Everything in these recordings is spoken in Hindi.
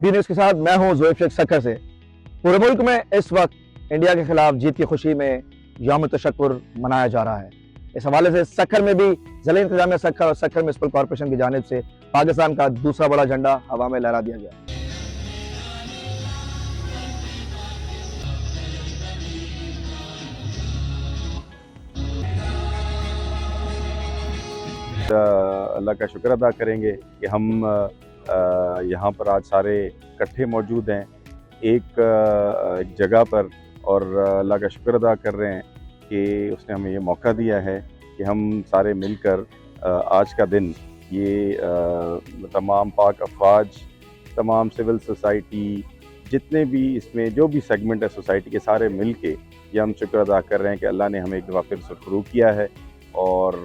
बी न्यूज़ के साथ मैं हूं जोएब शेख सक्खर से। पूरे मुल्क में इस वक्त इंडिया के खिलाफ जीत की खुशी में यौम तशक्कुर मनाया जा रहा है। इस हवाले से सक्खर में भी ज़िला इंतजामिया सक्खर और सक्खर म्युनिसिपल कॉरपोरेशन की जानिब से पाकिस्तान का दूसरा बड़ा झंडा हवा में लहरा दिया गया। अल्लाह का शुक्र अदा करेंगे कि हम यहाँ पर आज सारे इकट्ठे मौजूद हैं एक जगह पर, और अल्लाह का शुक्र अदा कर रहे हैं कि उसने हमें ये मौका दिया है कि हम सारे मिलकर आज का दिन ये तमाम पाक अफवाज, तमाम सिविल सोसाइटी, जितने भी इसमें जो भी सेगमेंट है सोसाइटी के, सारे मिल के ये हम शुक्र अदा कर रहे हैं कि अल्लाह ने हमें एक दफ़ा फिर सुरखरू किया है और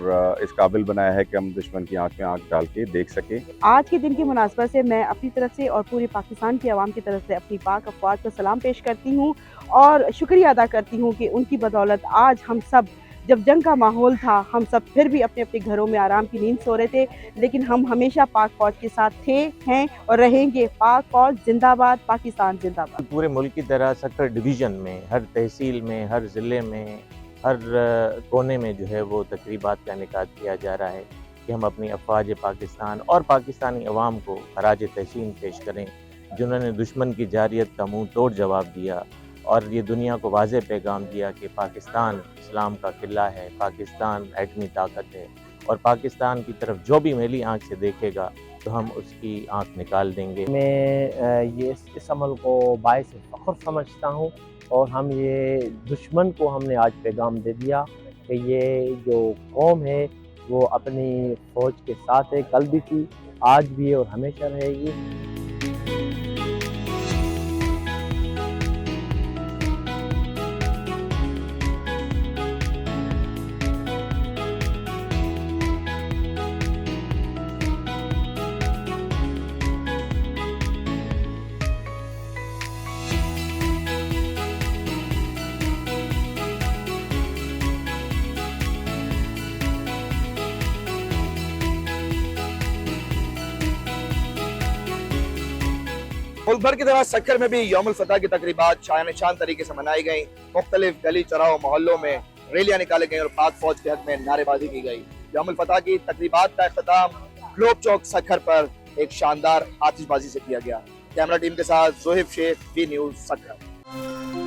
इस काबिल बनाया है कि हम दुश्मन की आंख में आंख डाल के देख सकें। आज के दिन की मुनासबत से मैं अपनी तरफ से और पूरे पाकिस्तान की आवाम की तरफ से अपनी पाक अफवाज को सलाम पेश करती हूँ और शुक्रिया अदा करती हूँ कि उनकी बदौलत आज हम सब, जब जंग का माहौल था, हम सब फिर भी अपने अपने घरों में आराम की नींद सो रहे थे, लेकिन हम हमेशा पाक फौज के साथ थे, हैं और रहेंगे। पाक फौज जिंदाबाद, पाकिस्तान जिंदाबाद। पूरे मुल्क की तरह सक्खर डिवीज़न में, हर तहसील में, हर ज़िले में, हर कोने में जो है वो तकरीबात का इनेकाद किया जा रहा है कि हम अपनी अफवाज पाकिस्तान और पाकिस्तानी अवाम को खराज तहसीन पेश करें, जिन्होंने दुश्मन की जारियत का मुँह तोड़ जवाब दिया और ये दुनिया को वाज़ेह पैगाम दिया कि पाकिस्तान इस्लाम का किला है, पाकिस्तान एटमी ताकत है और पाकिस्तान की तरफ जो भी मेली आँख से देखेगा तो हम उसकी आँख निकाल देंगे। मैं ये इस अमल को बायस फ़ख्र समझता हूँ और हम ये दुश्मन को हमने आज पैगाम दे दिया कि ये जो कौम है वो अपनी फ़ौज के साथ है, कल भी थी, आज भी है और हमेशा रहेगी। मुल्क भर की तरह सक्खर में भी यौमुल फतह की तकरीबात शान शान तरीके से मनाई गई। मुख्तलिफ गली चौराहों मोहल्लों में रैलियां निकाली गई और पाक फौज के हक में नारेबाजी की गई। यौमुल फतह की तकरीबात का इख्तिताम ग्लोब चौक सक्खर पर एक शानदार आतिशबाजी से किया गया। कैमरा टीम के साथ जोहेब शेख, बी न्यूज़ सक्खर।